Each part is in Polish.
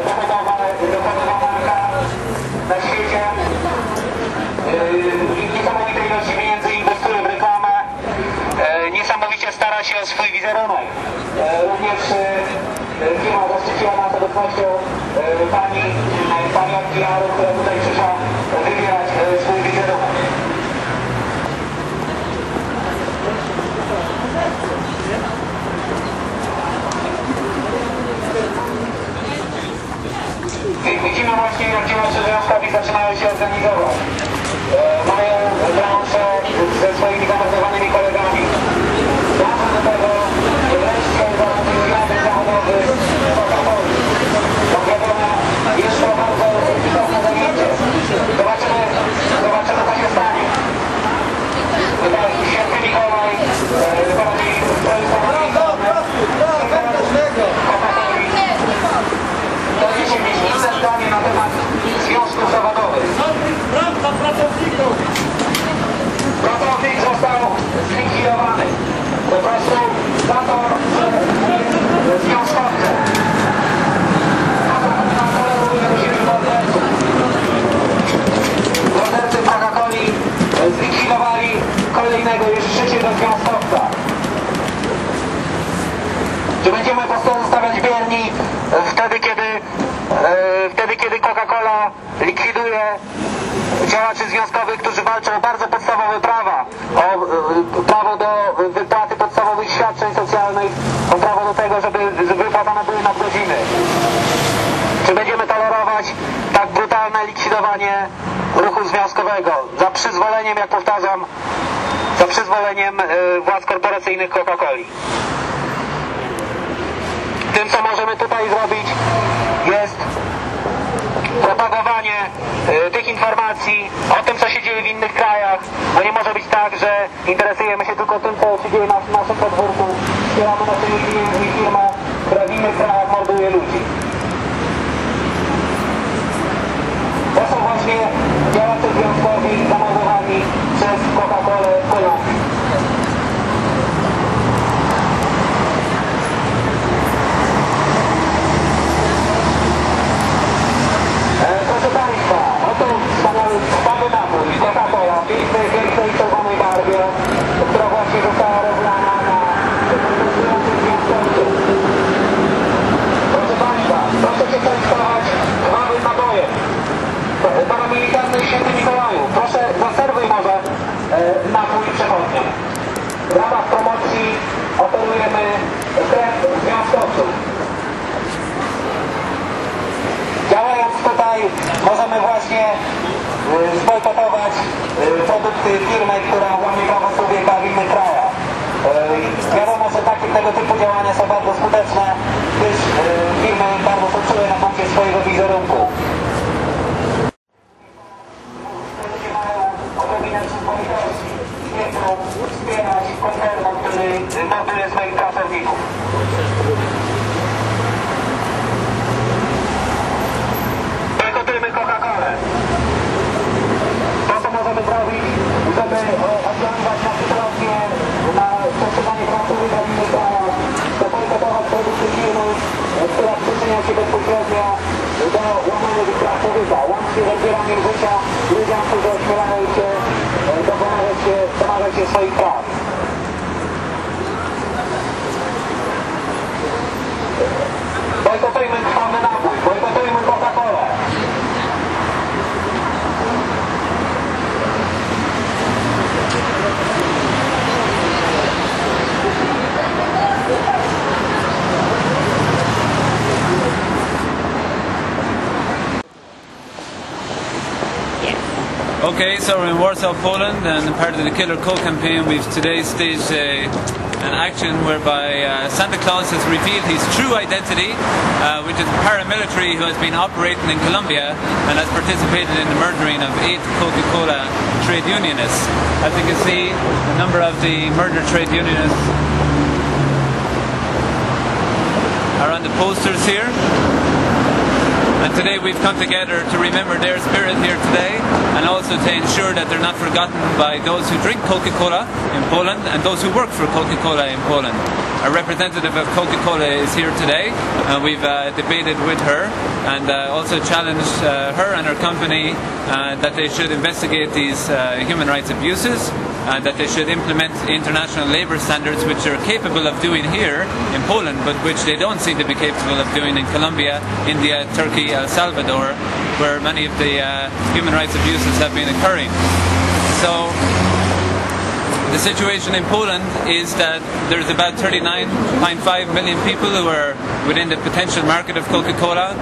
dochodowa marka na świecie. Niesamowite ilości pieniędzy inwestuje w reklamę. Niesamowicie stara się o swój wizerunek. Również firma zaszczyciła nas obecnością pani Akcja, która tutaj przyszła wybierać swój wizerunek. Widzimy właśnie, jak działacze związkowi zaczynają się organizować. Mają branżę ze swoimi zamordowanymi kolegami. Dążą do tego, że wreszcie zarządził związek zawodowy Coca-Coli. To wiadomo, jest to bardzo istotne zajęcie. Zobaczymy, co się stanie. Tutaj święty Mikołaj prowadzi projektowanie Coca-Coli. Dowiecie mieć inne zdanie na temat związków zawodowych. Pracownik został zlikwidowany. Po prostu za to, że jest związkowcem. Tolerujemy się mordercy Coca-Coli zlikwidowali kolejnego już trzeciego związkowca. Czy będziemy po prostu zostawiać bierni wtedy, kiedy Coca-Cola likwiduje działaczy związkowych, którzy walczą o bardzo podstawowe prawa, o prawo do wypłaty podstawowych świadczeń socjalnych, o prawo do tego, żeby wypłacane były nadgodziny. Czy będziemy tolerować tak brutalne likwidowanie ruchu związkowego za przyzwoleniem, jak powtarzam, za przyzwoleniem władz korporacyjnych Coca-Coli? Tym, co możemy tutaj zrobić, jest propagowanie tych informacji o tym, co się dzieje w innych krajach, bo nie może być tak, że interesujemy się tylko tym, co się dzieje na naszym podwórku, wspieramy naszymi pieniędzmi firmę, która w innych krajach morduje ludzi. To są właśnie działacze związkowi zamordowani przez Coca-Colę w Kolumbii. Proszę Państwa, oto wspaniały napój Coca-Cola w pięknej czerwonej barwie, która właśnie została rozlana na protestujących związkowców. Proszę Państwa, proszę się częstować krwawym nabojem. Paramilitarny Święty Mikołaju, proszę zaserwuj może napój przechodniom. W ramach promocji oferujemy krew związkowców. Działając tutaj możemy właśnie zbojkotować produkty firmy, która łamie prawo człowieka w innych krajach. Wiadomo, że tego typu działania są bardzo skuteczne, gdyż firmy bardzo są czule na punkcie swojego wizerunku. Ludzie mają odrobinę przyzwoitości, nie chcą wspierać koncernu, który morduje swoich pracowników. Coca-Colę. To, co możemy zrobić, żeby oddziaływać na sytuację, na przestrzeganie praw człowieka w innych krajach, to bojkotować produkty firmy, która przyczynia się bezpośrednio do łamania praw człowieka, łącznie z odbieraniem życia ludziom, którzy ośmielają się domagać się swoich praw. Bojkotujmy krwawy napój, bojkotujmy Coca-Colę. Okay, so we're in Warsaw, Poland, and part of the Killer Coke campaign. We've today staged an action whereby Santa Claus has revealed his true identity, which is a paramilitary who has been operating in Colombia and has participated in the murdering of 8 Coca-Cola trade unionists. As you can see, a number of the murdered trade unionists are on the posters here. And today we've come together to remember their spirit here today, and also to ensure that they're not forgotten by those who drink Coca-Cola in Poland and those who work for Coca-Cola in Poland. A representative of Coca-Cola is here today, and we've debated with her and also challenged her and her company that they should investigate these human rights abuses, that they should implement international labour standards, which they're capable of doing here in Poland, but which they don't seem to be capable of doing in Colombia, India, Turkey, El Salvador, where many of the human rights abuses have been occurring. So the situation in Poland is that there's about 39.5 million people who are within the potential market of Coca-Cola.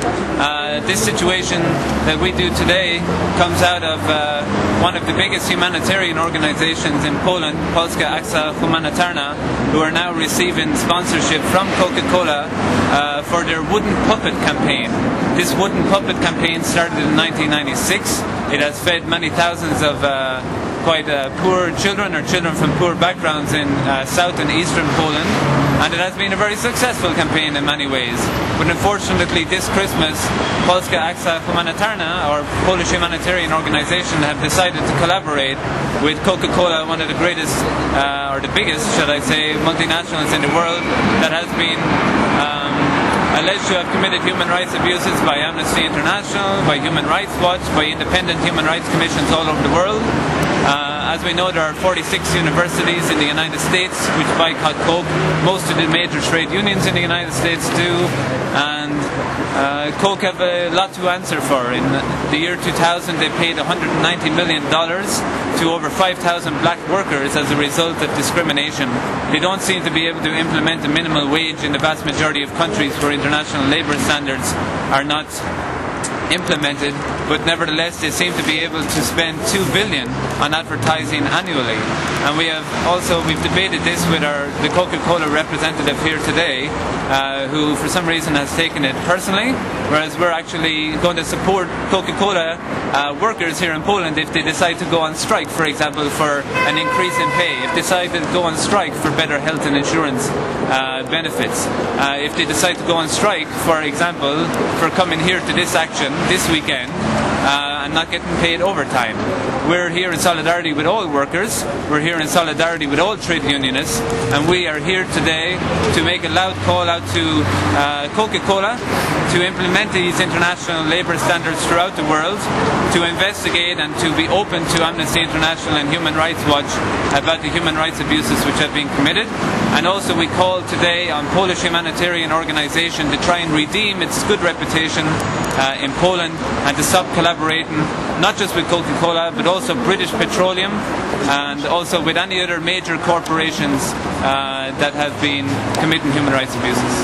This situation that we do today comes out of one of the biggest humanitarian organizations in Poland, Polska Akcja Humanitarna, who are now receiving sponsorship from Coca-Cola for their wooden puppet campaign. This wooden puppet campaign started in 1996. It has fed many thousands of quite poor children or children from poor backgrounds in south and eastern Poland, and it has been a very successful campaign in many ways. But unfortunately this Christmas, Polska Akcja Humanitarna, or Polish humanitarian organization, have decided to collaborate with Coca-Cola, one of the greatest, or the biggest, should I say, multinationals in the world, that has been alleged to have committed human rights abuses by Amnesty International, by Human Rights Watch, by independent human rights commissions all over the world. As we know, there are 46 universities in the United States which boycott Coke. Most of the major trade unions in the United States do, and Coke have a lot to answer for. In the year 2000 they paid $190 million to over 5,000 black workers as a result of discrimination. They don't seem to be able to implement a minimum wage in the vast majority of countries where international labour standards are not implemented, but nevertheless they seem to be able to spend $2 billion on advertising annually. And we've debated this with the Coca-Cola representative here today, who for some reason has taken it personally, whereas we're actually going to support Coca-Cola workers here in Poland if they decide to go on strike, for example, for an increase in pay, if they decide to go on strike for better health and insurance benefits, if they decide to go on strike, for example, for coming here to this action this weekend and not getting paid overtime. We're here in solidarity with all workers, we're here in solidarity with all trade unionists, and we are here today to make a loud call out to Coca-Cola to implement these international labour standards throughout the world, to investigate and to be open to Amnesty International and Human Rights Watch about the human rights abuses which have been committed. And also we call today on Polish humanitarian organisation to try and redeem its good reputation in Poland and to stop collaborating not just with Coca-Cola but also British Petroleum and also with any other major corporations that have been committing human rights abuses.